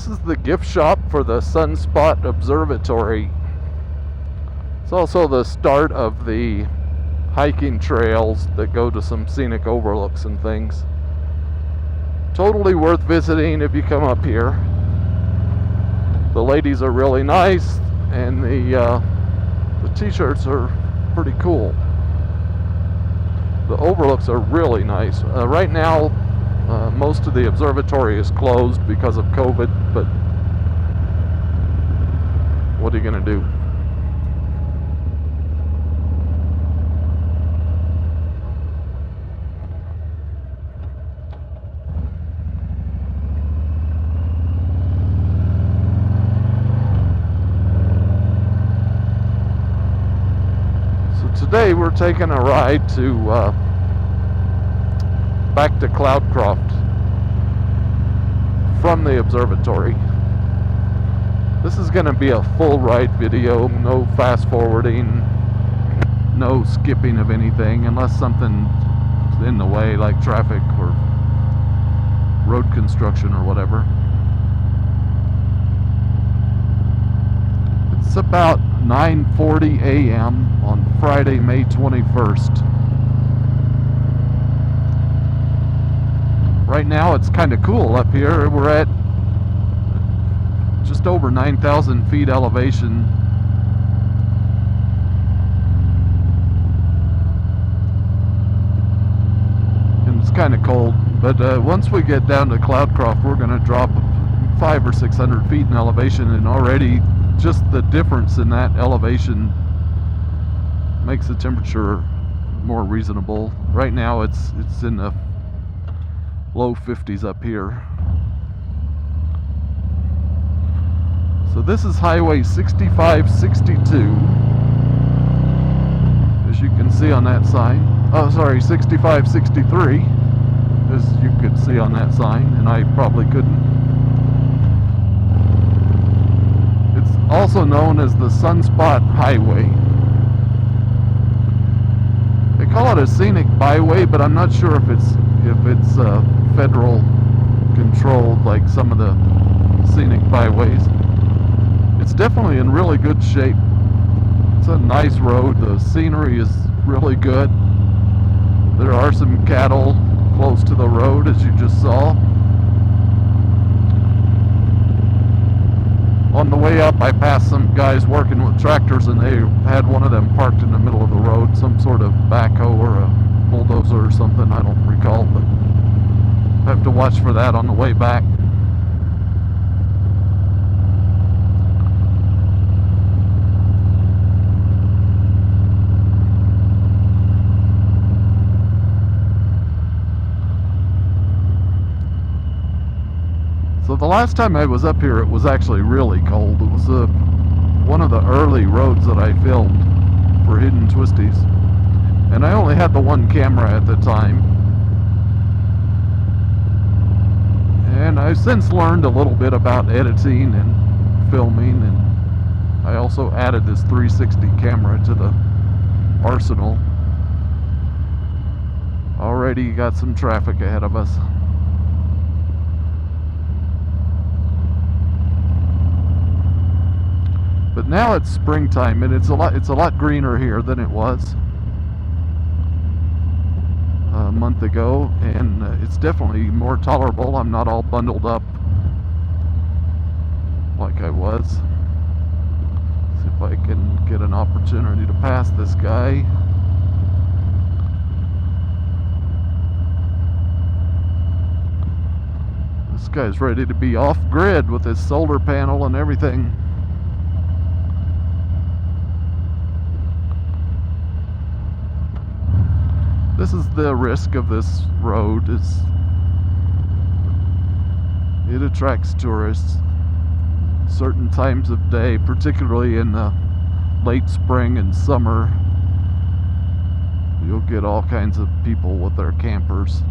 is the gift shop for the Sunspot Observatory. It's also the start of the hiking trails that go to some scenic overlooks and things. Totally worth visiting if you come up here. The ladies are really nice, and the t-shirts are pretty cool. The overlooks are really nice. Right now, most of the observatory is closed because of COVID, but what are you going to do? Today we're taking a ride to back to Cloudcroft from the observatory. This is going to be a full ride video, no fast forwarding, no skipping of anything unless something's in the way like traffic or road construction or whatever. It's about 9:40 a.m. on Friday, May 21st. Right now it's kind of cool up here. We're at just over 9,000 feet elevation. And it's kind of cold, but once we get down to Cloudcroft, we're going to drop 500 or 600 feet in elevation, and already just the difference in that elevation makes the temperature more reasonable. Right now it's in the low 50s up here. So this is Highway 6562, as you can see on that sign. Oh, sorry, 6563, as you could see on that sign, and I probably couldn't. Also known as the Sunspot Highway. They call it a scenic byway, but I'm not sure if it's federal controlled like some of the scenic byways. It's definitely in really good shape. It's a nice road. The scenery is really good. There are some cattle close to the road, as you just saw. On the way up, I passed some guys working with tractors, and they had one of them parked in the middle of the road, some sort of backhoe or a bulldozer or something, I don't recall, but I have to watch for that on the way back. So the last time I was up here, it was actually really cold. It was one of the early roads that I filmed for Hidden Twisties. And I only had the one camera at the time. And I've since learned a little bit about editing and filming, and I also added this 360 camera to the arsenal. Already got some traffic ahead of us. But now it's springtime, and it's a lot greener here than it was a month ago, and it's definitely more tolerable. I'm not all bundled up like I was. See if I can get an opportunity to pass this guy. This guy's ready to be off grid with his solar panel and everything. This is the risk of this road, is it attracts tourists certain times of day, particularly in the late spring and summer. You'll get all kinds of people with their campers.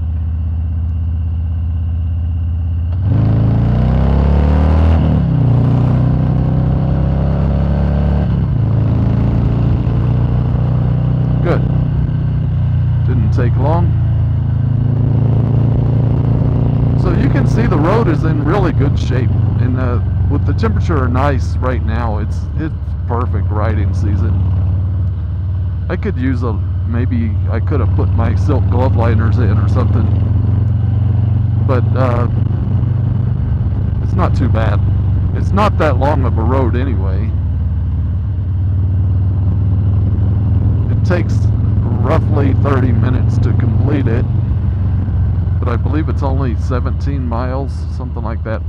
Good. Didn't take long. So you can see the road is in really good shape, and temperature are nice right now. It's perfect riding season. I could use maybe I could have put my silk glove liners in or something, but it's not too bad. It's not that long of a road anyway. It takes roughly 30 minutes to complete it, but I believe it's only 17 miles, something like that,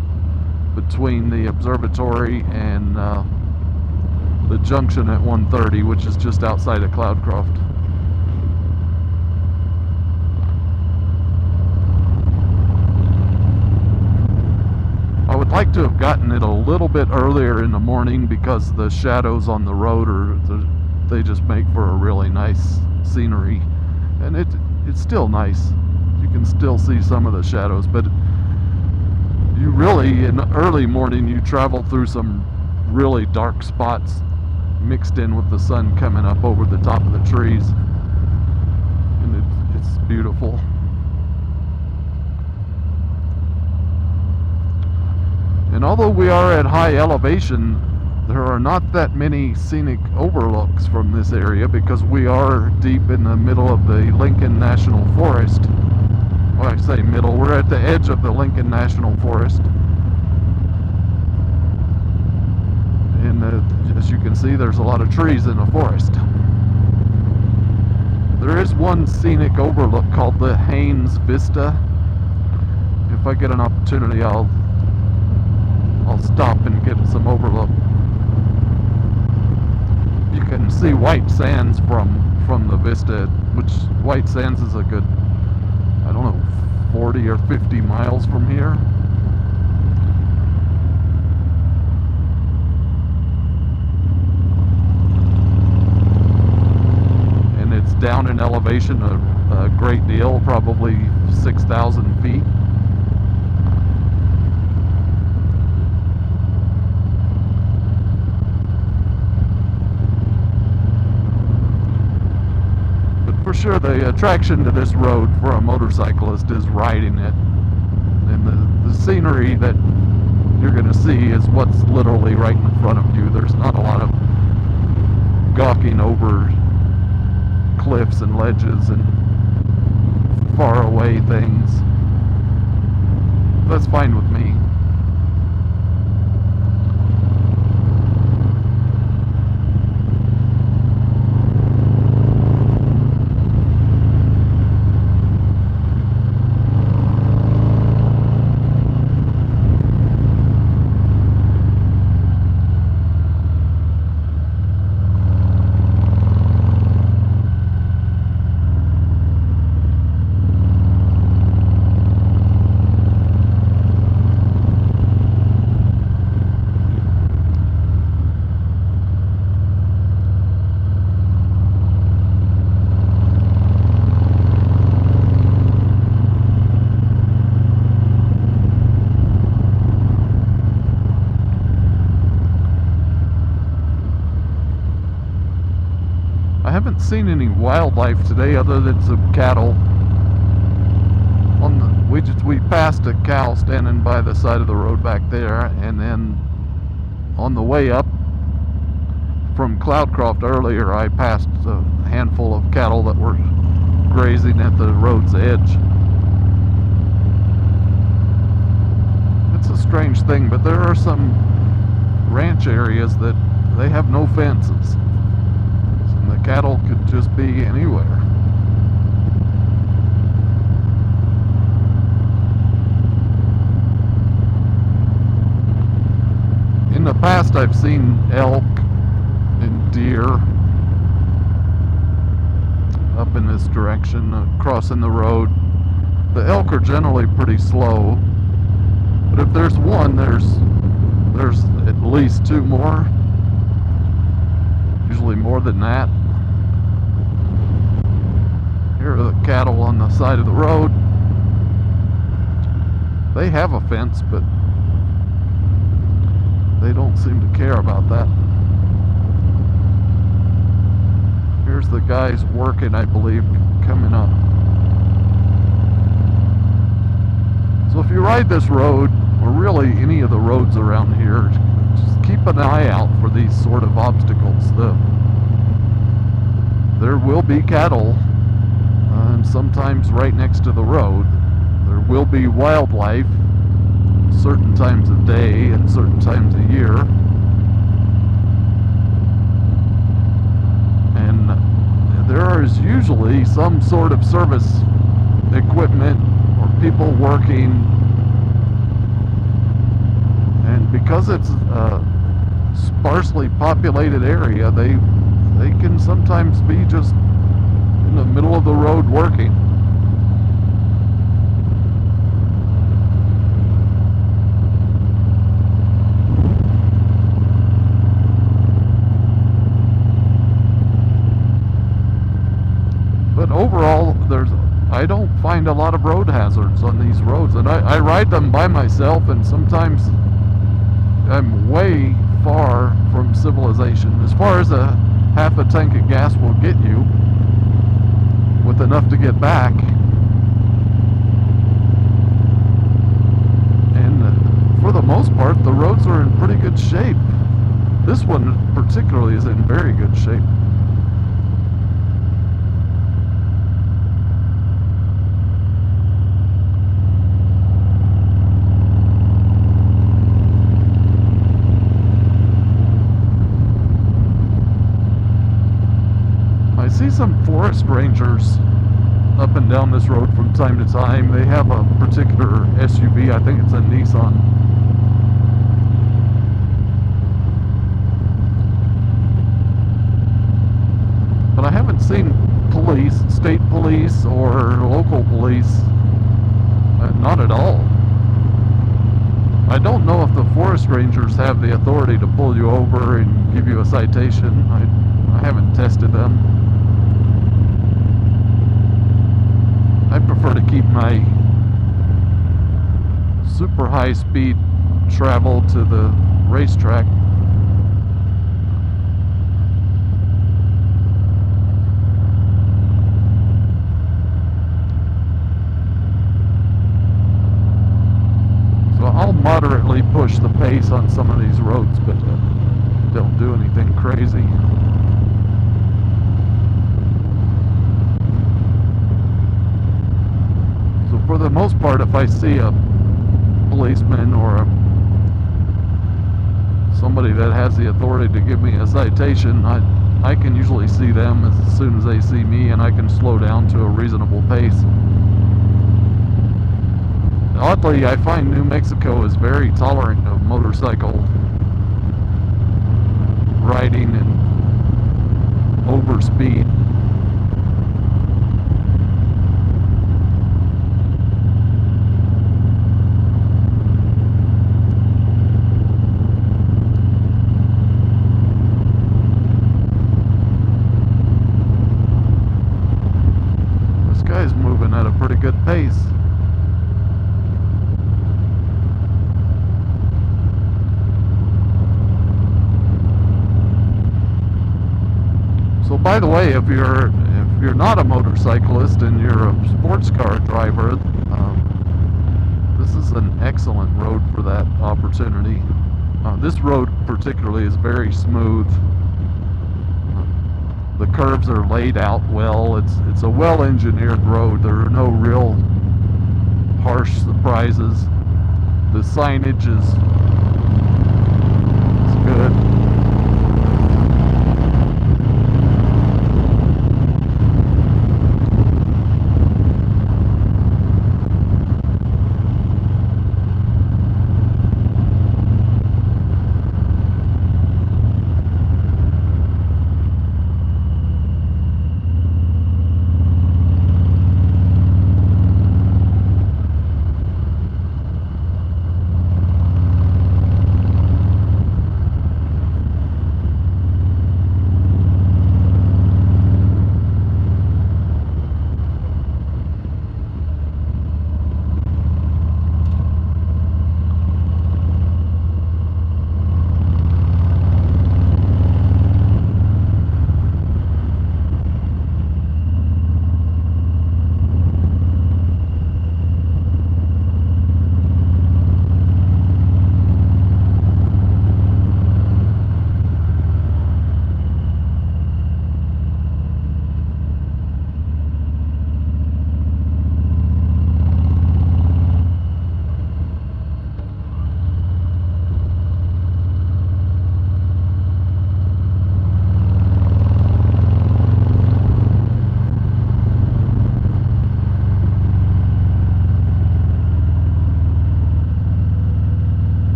between the observatory and the junction at 130, which is just outside of Cloudcroft. I would like to have gotten it a little bit earlier in the morning because the shadows on the road they just make for a really nice scenery, and it's still nice. You can still see some of the shadows, but you really, in the early morning, you travel through some really dark spots mixed in with the sun coming up over the top of the trees, and it's beautiful. And although we are at high elevation, there are not that many scenic overlooks from this area because we are deep in the middle of the Lincoln National Forest. Well, I say middle, we're at the edge of the Lincoln National Forest. And as you can see, there's a lot of trees in the forest. There is one scenic overlook called the Haynes Vista. If I get an opportunity, I'll stop and get some overlook. You can see White Sands from the vista, which White Sands is a good, I don't know, 40 or 50 miles from here. And it's down in elevation a great deal, probably 6,000 feet. For sure, the attraction to this road for a motorcyclist is riding it, and the scenery that you're going to see is what's literally right in front of you. There's not a lot of gawking over cliffs and ledges and far away things. That's fine with me. I haven't seen any wildlife today other than some cattle. We passed a cow standing by the side of the road back there, and then on the way up from Cloudcroft earlier, I passed a handful of cattle that were grazing at the road's edge. It's a strange thing, but there are some ranch areas that they have no fences. The cattle could just be anywhere. In the past, I've seen elk and deer up in this direction, crossing the road. The elk are generally pretty slow, but if there's one, there's at least two more. Usually more than that. Here are the cattle on the side of the road. They have a fence, but they don't seem to care about that. Here's the guys working, I believe, coming up. So if you ride this road, or really any of the roads around here, keep an eye out for these sort of obstacles. There will be cattle, and sometimes right next to the road. There will be wildlife certain times of day and certain times of year. And there is usually some sort of service equipment or people working. And because it's a sparsely populated area, they can sometimes be just in the middle of the road working. But overall, I don't find a lot of road hazards on these roads, and I ride them by myself, and sometimes I'm way far from civilization. As far as half a tank of gas will get you, with enough to get back. And for the most part, the roads are in pretty good shape. This one particularly is in very good shape. I see some forest rangers up and down this road from time to time. They have a particular SUV, I think it's a Nissan. But I haven't seen police, state police or local police, not at all. I don't know if the forest rangers have the authority to pull you over and give you a citation. I haven't tested them. I prefer to keep my super high speed travel to the racetrack. So I'll moderately push the pace on some of these roads, but don't do anything crazy. For the most part, if I see a policeman or somebody that has the authority to give me a citation, I can usually see them as soon as they see me, and I can slow down to a reasonable pace. Oddly, I find New Mexico is very tolerant of motorcycle riding and overspeed. Moving at a pretty good pace. So by the way, if you're not a motorcyclist and you're a sports car driver, this is an excellent road for that opportunity. This road particularly is very smooth. The curves are laid out well. It's a well-engineered road. There are no real harsh surprises. The signage is good.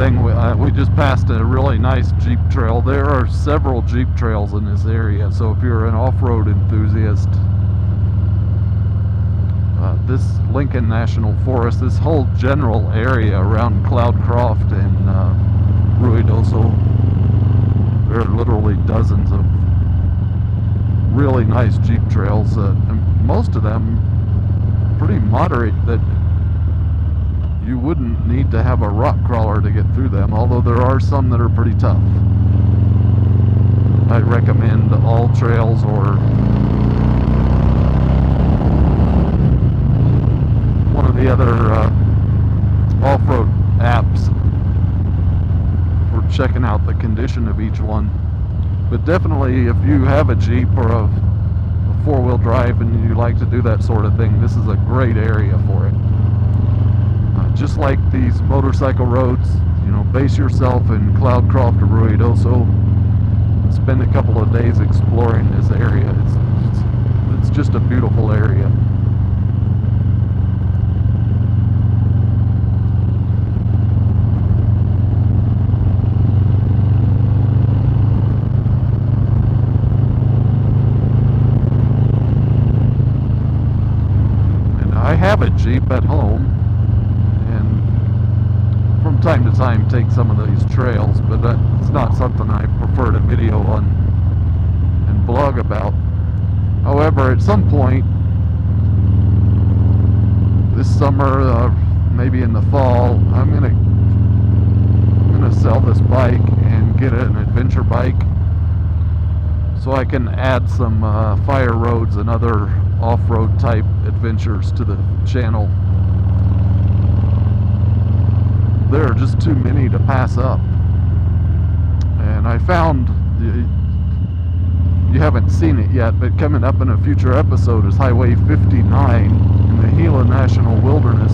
thing, we just passed a really nice Jeep trail. There are several Jeep trails in this area, so if you're an off-road enthusiast, this Lincoln National Forest, this whole general area around Cloudcroft and Ruidoso, there are literally dozens of really nice Jeep trails, and most of them pretty moderate, that you wouldn't need to have a rock crawler to get through them, although there are some that are pretty tough. I recommend All Trails or one of the other off-road apps for checking out the condition of each one. But definitely, if you have a Jeep or a four-wheel drive and you like to do that sort of thing, this is a great area for it. Just like these motorcycle roads, you know, base yourself in Cloudcroft or Ruidoso, spend a couple of days exploring this area. It's just a beautiful area. I have a Jeep at home, and from time to time take some of these trails, but it's not something I prefer to video on and blog about. However, at some point this summer, maybe in the fall, I'm gonna sell this bike and get an adventure bike, so I can add some fire roads and other off-road type adventures to the channel. There are just too many to pass up. And I found, you haven't seen it yet, but coming up in a future episode is Highway 59 in the Gila National Wilderness.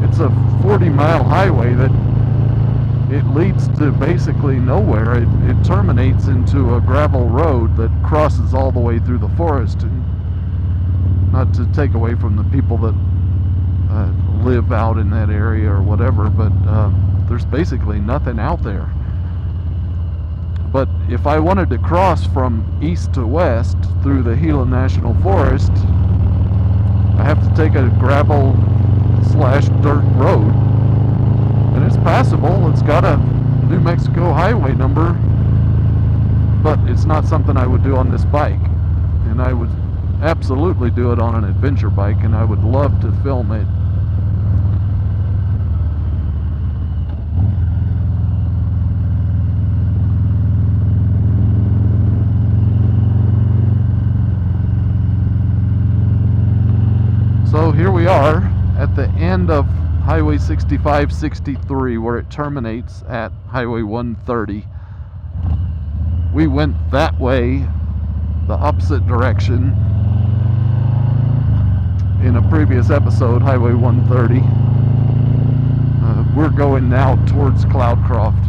It's a 40-mile highway that it leads to basically nowhere. It terminates into a gravel road that crosses all the way through the forest. And not to take away from the people that live out in that area or whatever, but there's basically nothing out there. But if I wanted to cross from east to west through the Gila National Forest, I have to take a gravel/dirt road, and it's passable. It's got a New Mexico highway number, but it's not something I would do on this bike. And I would absolutely do it on an adventure bike, and I would love to film it. So here we are at the end of Highway 65-63, where it terminates at Highway 130. We went that way, the opposite direction, in a previous episode, Highway 130. We're going now towards Cloudcroft.